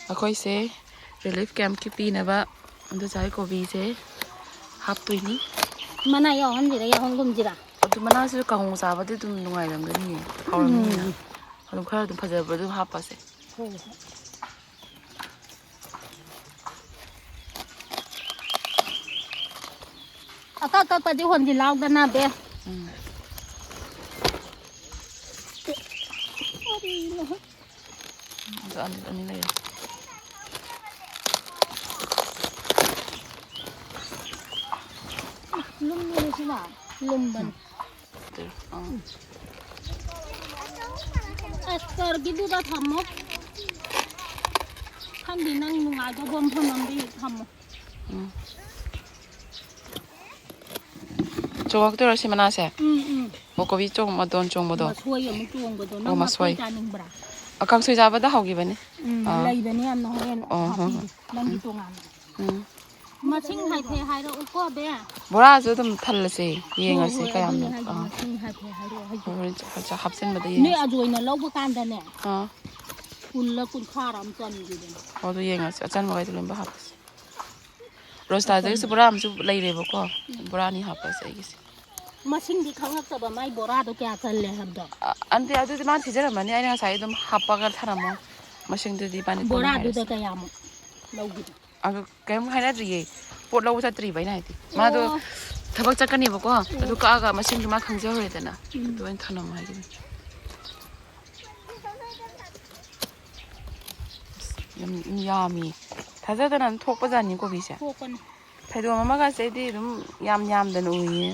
ꯑꯩꯈꯣꯏꯁꯦ ꯔꯤꯂꯤꯐ ꯀꯦꯝꯞꯀꯤ ꯄꯤꯅꯕ ꯑꯗꯨꯖꯥꯏ ꯀꯣꯕꯤꯁꯦ ꯍꯥꯞꯇꯣꯏꯅꯤ ꯃꯅꯥ ꯌꯥꯎꯍꯟꯁꯤꯔꯥ ꯌꯥꯎꯍꯟꯒꯨꯝꯁꯤꯔꯥ ꯑꯗꯨ ꯃꯅꯥꯁꯤꯁꯨ ꯀꯥꯡꯍꯧ ꯆꯥꯕꯗꯤ ꯑꯗꯨꯝ ꯅꯨꯡꯉꯥꯏꯔꯝꯒꯅꯤꯌꯦ ꯍꯥꯎꯔꯝꯅꯤꯅ ꯑꯗꯨꯝ ꯈꯔ ꯑꯗꯨꯝ ꯐꯖꯕ ꯑꯗꯨꯝ ꯍꯥꯞꯄꯁꯦ ꯍꯣꯏ ꯍꯣꯏ ꯑꯀꯛꯄꯗꯤ ꯍꯣꯟꯖꯤ ꯂꯥꯎꯗꯅ ꯕꯦ ꯑꯗꯨ ꯑꯅꯤ ꯂꯩꯔꯦ ꯂꯨꯝꯃꯤꯅꯤꯁꯤꯅ ꯂꯨꯝꯕꯅꯤ ꯑꯁꯀꯔꯒꯤꯗꯨꯗ ꯊꯝꯃꯣ ꯈꯪꯗꯦ ꯅꯪ ꯅꯨꯡꯉꯥꯏꯗꯧꯕ ꯃꯐꯝ ꯑꯃꯗꯤ ꯊꯝꯃꯣ ꯆꯣꯡꯉꯛꯇꯣꯏꯔꯣ ꯁꯤ ꯃꯅꯥꯁꯦ ꯑꯣ ꯀꯣꯕꯤ ꯃꯇꯣꯟ ꯆꯣꯡꯕꯗꯣ ꯃꯁꯣꯏ ꯑꯃꯨꯛ ꯆꯣꯡꯕꯗꯣ ꯑꯣ ꯅꯪ ꯃꯁꯣꯏ ꯃꯁꯣꯏ ꯆꯥꯅꯤꯡꯕ꯭ꯔꯥ ꯀꯥꯡꯁꯣꯏ ꯆꯥꯕꯗ ꯍꯧꯈꯤꯕꯅꯤ ꯂꯩꯕꯅꯤ ꯌꯥꯝꯅ ꯍꯣꯔꯦꯟ ꯑꯣ ꯍꯣ ꯍꯣ ꯍꯥꯞꯄꯤꯒꯦ ꯅꯪꯒꯤ ꯇꯣꯉꯥꯟꯅ ꯃꯁꯤꯡ ꯍꯥꯏꯐꯦꯠ ꯍꯥꯏꯔꯛꯎꯀꯣ ꯕꯦ ꯕꯣꯔꯥꯁꯨ ꯑꯗꯨꯝ ꯊꯜꯂꯁꯦ ꯍꯣꯏ ꯌꯦꯡꯉꯁꯤ ꯍꯣꯏ ꯀꯌꯥꯝꯅꯣ ꯑꯗꯨꯅꯦ ꯍꯥꯏꯁꯦ ꯃꯁꯤꯡ ꯍꯥꯏꯐꯦꯠ ꯍꯥꯏꯔꯛꯑꯣ ꯍꯥꯏꯁꯦ ꯍꯣꯔꯦꯟ ꯍꯥꯞꯆꯤꯟꯕꯗ ꯅꯣꯏ ꯌꯦꯡꯉꯁꯤ ꯑꯖꯣꯏꯅ ꯂꯧꯕ ꯀꯥꯟꯗꯅꯦ ꯑꯥ ꯀꯨꯜꯂ ꯀꯨꯟꯊ꯭ꯔꯥꯔ ꯑꯃ ꯆꯟꯈꯤꯕꯅꯦ ꯑꯣ ꯑꯗꯨ ꯌꯦꯡꯉꯁꯤ ꯑꯆꯟꯕꯒꯩꯗꯣ ꯂꯣꯏꯅꯃꯛ ꯍꯥꯞꯄꯁꯤ ꯔꯣꯁꯇꯥꯗꯒꯤꯁꯨ ꯑꯆꯟꯕ ꯕꯣꯔꯥ ꯑꯃꯁꯨ ꯂꯩꯔꯦꯕꯀꯣ ꯕꯣꯔꯥ ꯑꯅꯤ ꯍꯥꯞꯄꯁꯦ ꯑꯩꯒꯤꯁꯦ ꯃꯁꯤꯡꯗꯤ ꯈꯪꯉꯛꯇꯕ ꯃꯥꯏ ꯕꯣꯔꯥꯗꯣ ꯀꯌꯥ ꯆꯜꯂꯦ ꯍꯥꯏꯕꯗꯣ ꯑꯟꯇꯦ ꯑꯗꯨꯗꯤ ꯃꯥꯅ ꯊꯤꯖꯔꯝꯃꯅꯤ ꯑꯩꯅ ꯉꯁꯥꯏ ꯑꯗꯨꯝ ꯍꯥꯞꯄꯒ ꯊꯅꯝꯃꯣ ꯃꯁꯤꯡꯗꯨꯗꯤ ꯏꯕꯥꯅꯤ ꯀꯣꯟꯅ ꯕꯣꯔꯥꯗꯨꯗ ꯍꯥꯏꯔꯁꯤ ꯀꯌꯥꯃꯨꯛ ꯂꯧꯈꯤꯕ ꯑꯗꯨ ꯀꯔꯤꯝ ꯍꯥꯏꯅꯗ꯭ꯔꯤꯌꯦ ꯄꯣꯠ ꯂꯧꯕ ꯆꯠꯇ꯭ꯔꯤꯕ ꯑꯩꯅ ꯍꯥꯏꯗꯤ ꯃꯥꯗꯣ ꯑꯣ ꯊꯕꯛ ꯆꯠꯀꯅꯦꯕꯀꯣ ꯑꯣ ꯑꯗꯨ ꯀꯛꯑꯒ ꯃꯁꯤꯡꯗꯨ ꯃꯥ ꯈꯪꯖꯍꯧꯔꯦꯗꯅ ꯑꯗꯨ ꯑꯣꯏꯅ ꯊꯅꯝꯃꯣ ꯍꯥꯏꯒꯤꯕꯅꯤ ꯌꯥꯝ ꯌꯥꯝꯃꯤ ꯊꯥꯖꯗꯅ ꯑꯗꯨꯝ ꯊꯣꯛꯄꯖꯥꯠꯅꯤ ꯀꯣꯕꯤꯁꯦ ꯊꯣꯛꯄꯅꯤ ꯐꯩꯗꯣꯝ ꯑꯃꯒꯁꯦ ꯑꯩꯗꯤ ꯑꯗꯨꯝ ꯌꯥꯝꯗꯅ ꯎꯏꯌꯦ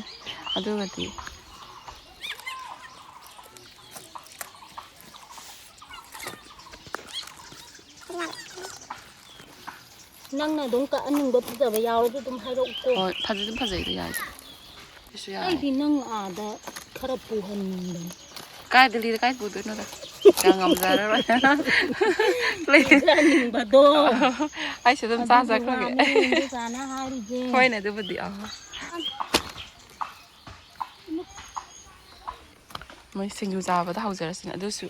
ꯑꯗꯨꯒꯗꯤ ꯅꯪꯅ ꯑꯗꯨꯝ ꯀꯛꯑꯟꯅꯤꯡꯕ ꯐꯖꯕ ꯌꯥꯎꯔꯁꯨ ꯑꯗꯨꯝ ꯍꯥꯏꯔꯛꯎꯀꯣ ꯍꯣꯏ ꯑꯗꯨꯝ ꯐꯖꯩꯗ ꯌꯥꯏꯗ ꯁꯤꯁꯨ ꯌꯥꯏ ꯑꯩꯗꯤ ꯅꯪ ꯑꯥꯗ ꯈꯔ ꯄꯨꯍꯟꯅꯤꯡꯕꯅꯤ ꯀꯥꯏꯗ ꯂꯤꯔ ꯀꯥꯏ ꯄꯨꯗꯣꯏꯅꯣꯗ ꯀꯌꯥ ꯉꯝꯖꯔꯔꯣꯏ ꯄꯤꯖꯅꯤꯡꯕꯗꯣ ꯑꯩꯁꯨ ꯑꯗꯨꯝ ꯑꯗꯨꯒꯤ ꯆꯥꯖꯈ꯭ꯔꯒꯦ ꯋꯥꯅꯤ ꯏꯟꯗꯣꯆꯥꯅ ꯍꯥꯏꯔꯤꯁꯦ ꯍꯣꯏꯅꯦ ꯑꯗꯨꯕꯨꯗꯤ ꯃꯣꯏ ꯁꯤꯡꯖꯨ ꯆꯥꯕꯗ ꯍꯧꯖꯔꯁꯤꯅꯦ ꯑꯗꯨꯁꯨ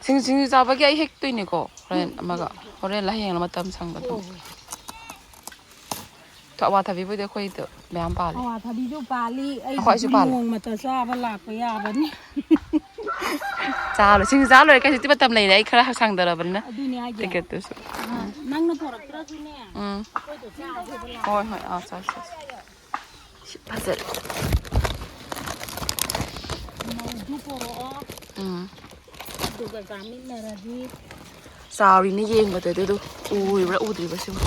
ꯁꯤꯡꯖꯨ ꯆꯥꯕꯒꯤ ꯑꯩ ꯍꯦꯛꯇꯣꯏꯅꯦꯀꯣ ꯍꯣꯔꯦꯟ ꯑꯃꯒ ꯍꯣꯔꯦꯟ ꯍꯌꯦꯡ ꯃꯇꯝ ꯁꯪꯕ ꯑꯗꯨꯝ ꯑꯋꯥꯊꯕꯤꯕꯨꯗꯤ ꯑꯩꯈꯣꯏꯗꯣ ꯃꯌꯥꯝ ꯄꯥꯜꯂꯤ ꯑꯋꯥꯊꯕꯤꯁꯨ ꯄꯥꯜꯂꯤ ꯑꯩꯈꯣꯏꯁꯨ ꯑꯩꯒꯤꯁꯨ ꯄꯥꯜꯂꯦ ꯅꯣꯡꯃꯇ ꯆꯥꯕ ꯂꯥꯛꯄ ꯌꯥꯕꯅꯤ ꯁꯤꯡꯖꯨ ꯆꯥ ꯂꯣꯏꯔꯦ ꯀꯩꯁꯨ ꯃꯇꯝ ꯂꯩꯔꯦ ꯑꯩ ꯈꯔ ꯁꯪꯗꯔꯕꯅꯤꯅ ꯑꯗꯨꯅꯦ ꯍꯥꯏꯁꯦ ꯇꯤꯀꯦꯠꯇꯨꯁꯨ ꯅꯪꯅ ꯄꯣꯔꯛꯇ꯭ꯔꯁꯨꯅꯦ ꯑꯩꯈꯣꯏꯗ ꯆꯥꯁꯦꯕ ꯍꯣꯏ ꯂꯥꯛꯑꯣ ꯍꯣꯏ ꯆꯥꯁꯤ ꯁꯤ ꯐꯖꯔꯦ ꯃꯧꯗꯨ ꯄꯣꯔꯛꯑꯣ ꯑꯗꯨꯒ ꯆꯥꯃꯤꯟꯅꯔꯗꯤ ꯆꯥꯎꯔꯤꯅ ꯌꯦꯡꯕꯗꯗꯤ ꯑꯗꯨ ꯎꯔꯤꯕ꯭ꯔꯥ ꯎꯗ꯭ꯔꯤꯕ꯭ꯔꯥ ꯁꯤꯕꯨ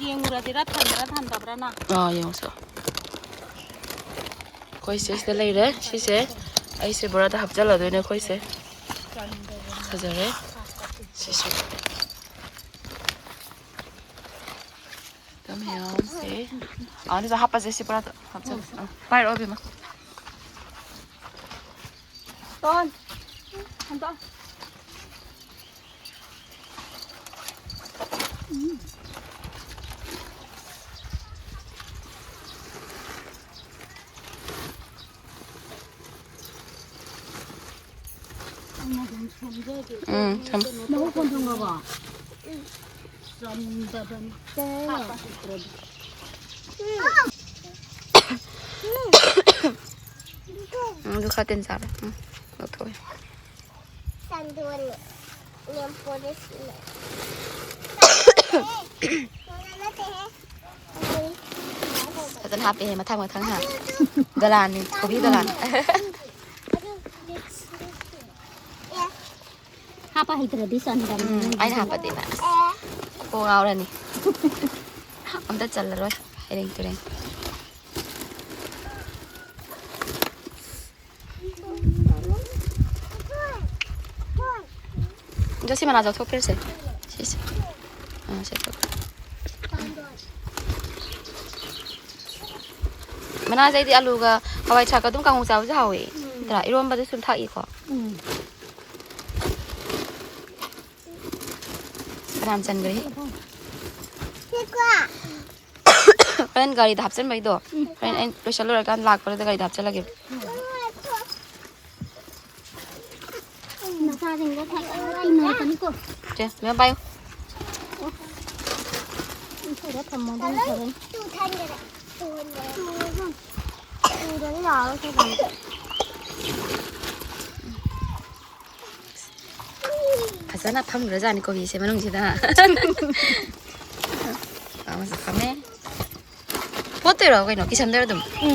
ꯌꯦꯡꯉꯨꯔꯁꯤꯔꯥ ꯊꯟꯕ꯭ꯔꯥ ꯊꯟꯗꯕ꯭ꯔꯥꯅ ꯌꯦꯡꯉꯨꯁꯤ ꯑꯩꯈꯣꯏꯁꯦ ꯁꯤꯗ ꯂꯩꯔꯦ ꯁꯤꯁꯦ ꯑꯩꯁꯦ ꯕꯣꯔꯥꯗ ꯍꯥꯞꯆꯤꯜꯂꯗꯣꯏꯅꯦ ꯑꯩꯈꯣꯏꯁꯦ ꯐꯖꯔꯦ ꯁꯤꯁꯨ ꯃꯌꯥꯝꯁꯦ ꯑꯗꯨꯗ ꯍꯥꯞꯄꯁꯦ ꯁꯤ ꯕꯣꯔꯥꯗ ꯍꯥꯞꯆꯜꯂꯦ ꯄꯥꯏꯔꯛꯑꯣ ꯏꯕꯦꯝꯃ ꯃꯍꯨꯠ ꯈꯣꯟꯊꯪꯉꯕꯣ ꯆꯟꯗꯕꯅꯤ ꯍꯥꯞꯄ ꯍꯩꯇ꯭ꯔꯗꯤ ꯑꯗꯨ ꯈꯔ ꯇꯤꯟ ꯆꯥꯔꯦ ꯂꯧꯊꯣꯛꯑꯦ ꯐꯖꯅ ꯍꯥꯞꯄꯦꯍꯦ ꯃꯊꯪ ꯗꯂꯥꯟꯅꯤ ꯀꯣꯕꯤ ꯗꯂꯥꯟ ꯍꯥꯞꯄ ꯍꯩꯇ꯭ꯔꯗꯤ ꯆꯟꯗꯕꯅꯤ ꯑꯩꯅ ꯍꯥꯞꯄꯗꯤ ꯀꯣꯛ ꯉꯥꯎꯔꯅꯤ ꯑꯝꯇ ꯆꯜꯂꯔꯣꯏ ꯍꯩꯔꯦꯡ ꯇꯨꯔꯦꯡ ꯑꯗꯣ ꯁꯤ ꯃꯅꯥ ꯂꯧꯊꯣꯛꯄꯤꯔꯁꯦ ꯁꯤꯁꯦ ꯃꯅꯥꯁꯦ ꯑꯩꯗꯤ ꯑꯂꯨꯒ ꯍꯋꯥꯏ ꯊꯔꯥꯛꯀ ꯑꯗꯨꯝ ꯀꯥꯡꯉꯧ ꯆꯥꯕꯁꯨ ꯍꯥꯎꯋꯦ ꯅꯠꯇ꯭ꯔꯥ ꯏꯔꯣꯟꯕꯗꯁꯨ ꯑꯗꯨꯝ ꯊꯥꯛꯏꯀꯣ ꯐꯅꯌꯥꯝ ꯆꯟꯈ꯭ꯔꯦ ꯍꯣꯔꯦꯟ ꯒꯥꯔꯤꯗ ꯍꯥꯞꯆꯤꯟꯕꯩꯗꯣ ꯍꯣꯔꯦꯟ ꯑꯩꯅ ꯂꯣꯏꯁꯤꯜ ꯂꯣꯏꯔꯀꯥꯟꯗ ꯂꯥꯛꯄꯗꯨꯗ ꯒꯥꯔꯤꯗ ꯍꯥꯞꯆꯤꯜꯂꯒꯦ xa thì có thể tìm người tấn cơ 쟤 면 봐요. phải đã thầm món ăn thở đấy tu thanh rồi đấy tu đấy là cái gì 가잖아 밥 그러자 아니 거기 세면 응지다. 아무서 가메. 포트라고 이노 기산대로 좀. ừ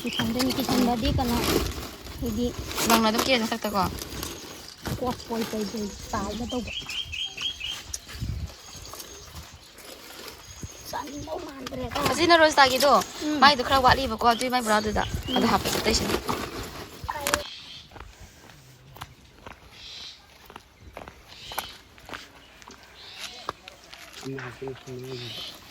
thì thằng đây cái thằng đó đi cả nó thì đi bằng nói kia nó sắc tao quạt quay tay tay tải cho tôi sẵn đâu màn rồi 아 지나 로스 따기도 마이도 크라고 알리 먹고 아주 마이 브라드다. 아도 합했어 대신. Ini hasil semua.